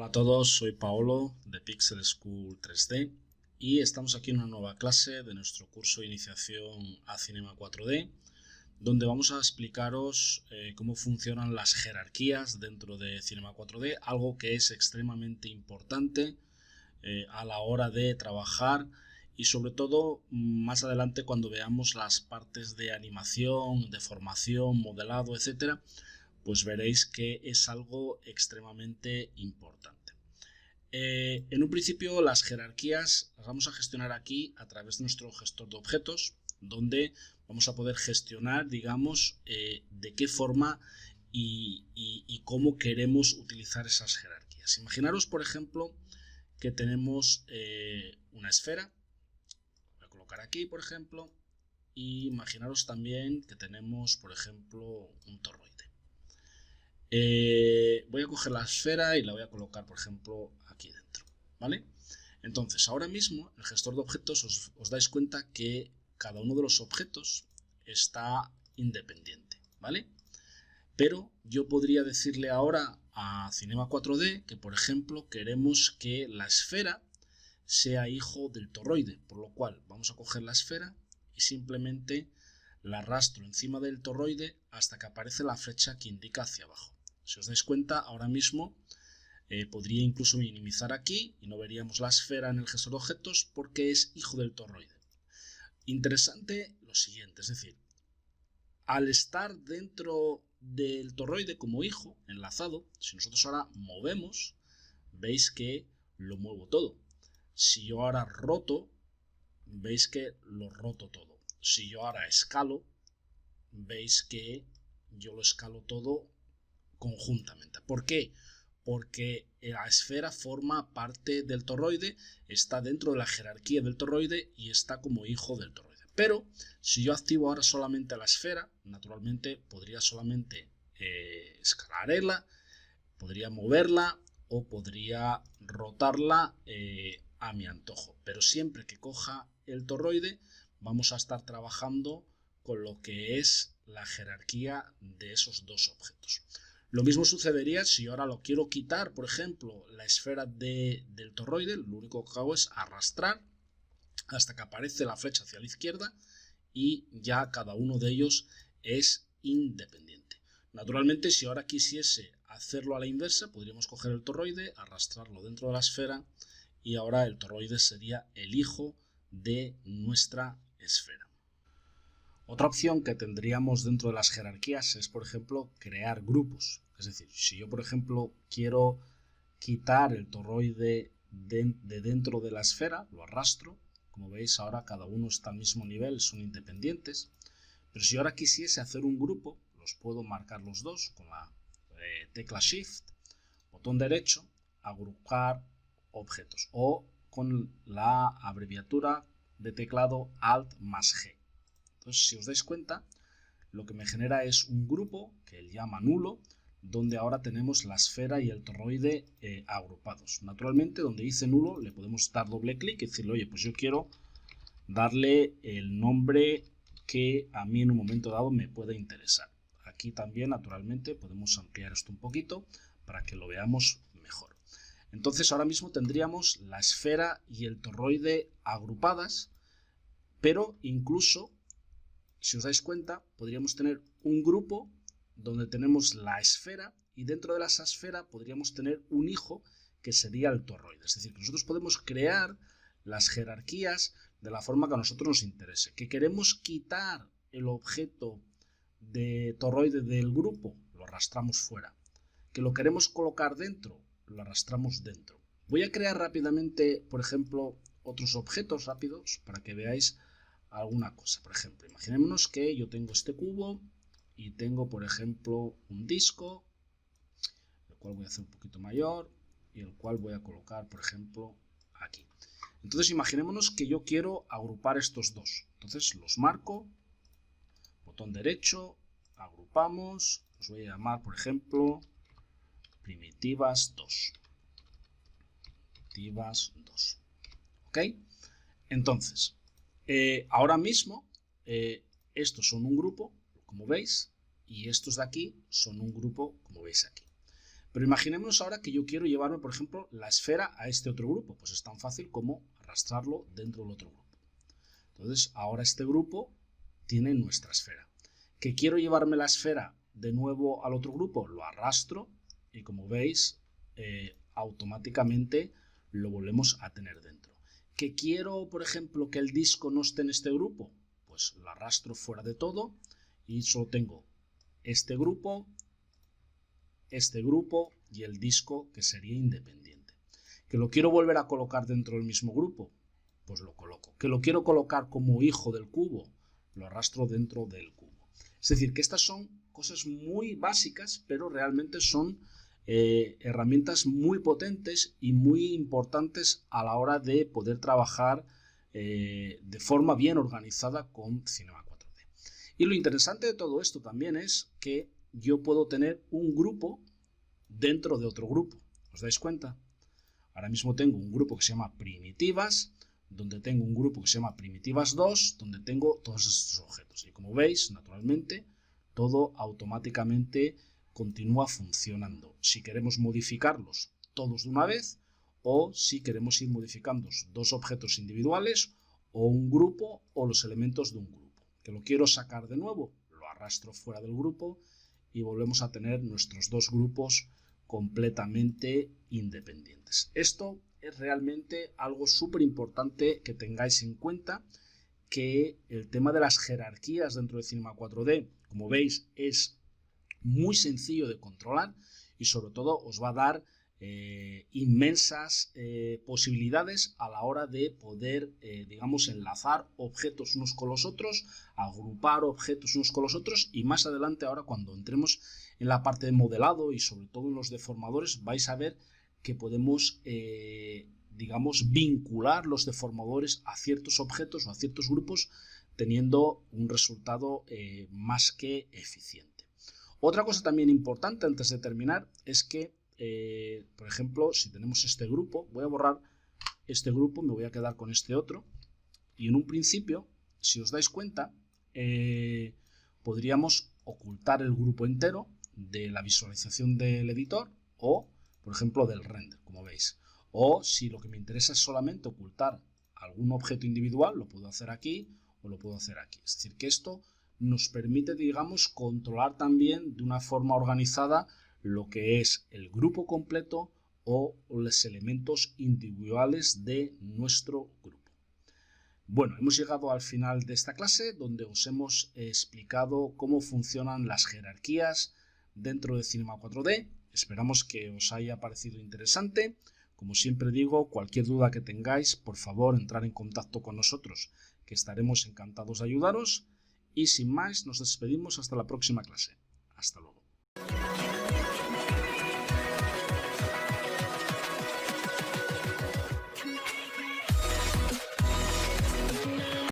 Hola a todos, soy Paolo de Pixel School 3D y estamos aquí en una nueva clase de nuestro curso de iniciación a Cinema 4D, donde vamos a explicaros cómo funcionan las jerarquías dentro de Cinema 4D, algo que es extremadamente importante a la hora de trabajar y sobre todo más adelante cuando veamos las partes de animación, de formación, modelado, etcétera, pues veréis que es algo extremadamente importante. En un principio las jerarquías las vamos a gestionar aquí a través de nuestro gestor de objetos, donde vamos a poder gestionar, digamos, de qué forma y cómo queremos utilizar esas jerarquías. Imaginaros, por ejemplo, que tenemos una esfera. Voy a colocar aquí, por ejemplo, y imaginaros también que tenemos, por ejemplo, un toroide. Voy a coger la esfera y la voy a colocar, por ejemplo, aquí dentro, ¿vale? Entonces, ahora mismo, el gestor de objetos os dais cuenta que cada uno de los objetos está independiente, ¿vale? Pero yo podría decirle ahora a Cinema 4D que, por ejemplo, queremos que la esfera sea hijo del toroide, por lo cual vamos a coger la esfera y simplemente la arrastro encima del toroide hasta que aparece la flecha que indica hacia abajo. Si os dais cuenta, ahora mismo podría incluso minimizar aquí y no veríamos la esfera en el gestor de objetos porque es hijo del toroide. Interesante lo siguiente, es decir, al estar dentro del toroide como hijo, enlazado, si nosotros ahora movemos, veis que lo muevo todo. Si yo ahora roto, veis que lo roto todo. Si yo ahora escalo, veis que yo lo escalo todo conjuntamente. ¿Por qué? Porque la esfera forma parte del toroide, está dentro de la jerarquía del toroide y está como hijo del toroide. Pero si yo activo ahora solamente la esfera, naturalmente podría solamente escalarla, podría moverla o podría rotarla a mi antojo. Pero siempre que coja el toroide vamos a estar trabajando con lo que es la jerarquía de esos dos objetos. Lo mismo sucedería si yo ahora lo quiero quitar, por ejemplo, la esfera del toroide, lo único que hago es arrastrar hasta que aparece la flecha hacia la izquierda y ya cada uno de ellos es independiente. Naturalmente, si ahora quisiese hacerlo a la inversa, podríamos coger el toroide, arrastrarlo dentro de la esfera y ahora el toroide sería el hijo de nuestra esfera. Otra opción que tendríamos dentro de las jerarquías es, por ejemplo, crear grupos. Es decir, si yo, por ejemplo, quiero quitar el toroide de dentro de la esfera, lo arrastro. Como veis, ahora cada uno está al mismo nivel, son independientes. Pero si ahora quisiese hacer un grupo, los puedo marcar los dos con la tecla Shift, botón derecho, agrupar objetos o con la abreviatura de teclado Alt más G. Entonces, si os dais cuenta, lo que me genera es un grupo que él llama nulo, donde ahora tenemos la esfera y el toroide agrupados. Naturalmente, donde dice nulo, le podemos dar doble clic y decirle, oye, pues yo quiero darle el nombre que a mí en un momento dado me pueda interesar. Aquí también, naturalmente, podemos ampliar esto un poquito para que lo veamos mejor. Entonces, ahora mismo tendríamos la esfera y el toroide agrupadas, pero incluso, si os dais cuenta, podríamos tener un grupo donde tenemos la esfera y dentro de esa esfera podríamos tener un hijo que sería el toroide. Es decir, que nosotros podemos crear las jerarquías de la forma que a nosotros nos interese. Que queremos quitar el objeto de toroide del grupo, lo arrastramos fuera. Que lo queremos colocar dentro, lo arrastramos dentro. Voy a crear rápidamente, por ejemplo, otros objetos rápidos para que veáis alguna cosa. Por ejemplo, imaginémonos que yo tengo este cubo y tengo, por ejemplo, un disco, el cual voy a hacer un poquito mayor y el cual voy a colocar, por ejemplo, aquí. Entonces, imaginémonos que yo quiero agrupar estos dos. Entonces, los marco, botón derecho, agrupamos, los voy a llamar, por ejemplo, primitivas 2. Primitivas 2. ¿Ok? Entonces, ahora mismo, estos son un grupo, como veis, y estos de aquí son un grupo, como veis aquí. Pero imaginémonos ahora que yo quiero llevarme, por ejemplo, la esfera a este otro grupo. Pues es tan fácil como arrastrarlo dentro del otro grupo. Entonces, ahora este grupo tiene nuestra esfera. ¿Que quiero llevarme la esfera de nuevo al otro grupo? Lo arrastro y, como veis, automáticamente lo volvemos a tener dentro. ¿Que quiero, por ejemplo, que el disco no esté en este grupo? Pues lo arrastro fuera de todo y solo tengo este grupo y el disco, que sería independiente. ¿Que lo quiero volver a colocar dentro del mismo grupo? Pues lo coloco. ¿Que lo quiero colocar como hijo del cubo? Lo arrastro dentro del cubo. Es decir, que estas son cosas muy básicas, pero realmente son herramientas muy potentes y muy importantes a la hora de poder trabajar de forma bien organizada con Cinema 4D. Y lo interesante de todo esto también es que yo puedo tener un grupo dentro de otro grupo. ¿Os dais cuenta? Ahora mismo tengo un grupo que se llama Primitivas, donde tengo un grupo que se llama Primitivas 2, donde tengo todos estos objetos. Y como veis, naturalmente, todo automáticamente continúa funcionando. Si queremos modificarlos todos de una vez, o si queremos ir modificando dos objetos individuales, o un grupo, o los elementos de un grupo. Que lo quiero sacar de nuevo, lo arrastro fuera del grupo y volvemos a tener nuestros dos grupos completamente independientes. Esto es realmente algo súper importante que tengáis en cuenta, que el tema de las jerarquías dentro de Cinema 4D, como veis, es muy sencillo de controlar y sobre todo os va a dar inmensas posibilidades a la hora de poder, digamos, enlazar objetos unos con los otros, agrupar objetos unos con los otros, y más adelante, ahora cuando entremos en la parte de modelado y sobre todo en los deformadores, vais a ver que podemos, digamos, vincular los deformadores a ciertos objetos o a ciertos grupos, teniendo un resultado más que eficiente. Otra cosa también importante antes de terminar es que, por ejemplo, si tenemos este grupo, voy a borrar este grupo, me voy a quedar con este otro, y en un principio, si os dais cuenta, podríamos ocultar el grupo entero de la visualización del editor o, por ejemplo, del render, como veis. O si lo que me interesa es solamente ocultar algún objeto individual, lo puedo hacer aquí o lo puedo hacer aquí. Es decir, que esto nos permite, digamos, controlar también de una forma organizada lo que es el grupo completo o los elementos individuales de nuestro grupo. Bueno, hemos llegado al final de esta clase, donde os hemos explicado cómo funcionan las jerarquías dentro de Cinema 4D. Esperamos que os haya parecido interesante. Como siempre digo, cualquier duda que tengáis, por favor, entrar en contacto con nosotros, que estaremos encantados de ayudaros. Y sin más, nos despedimos hasta la próxima clase. Hasta luego.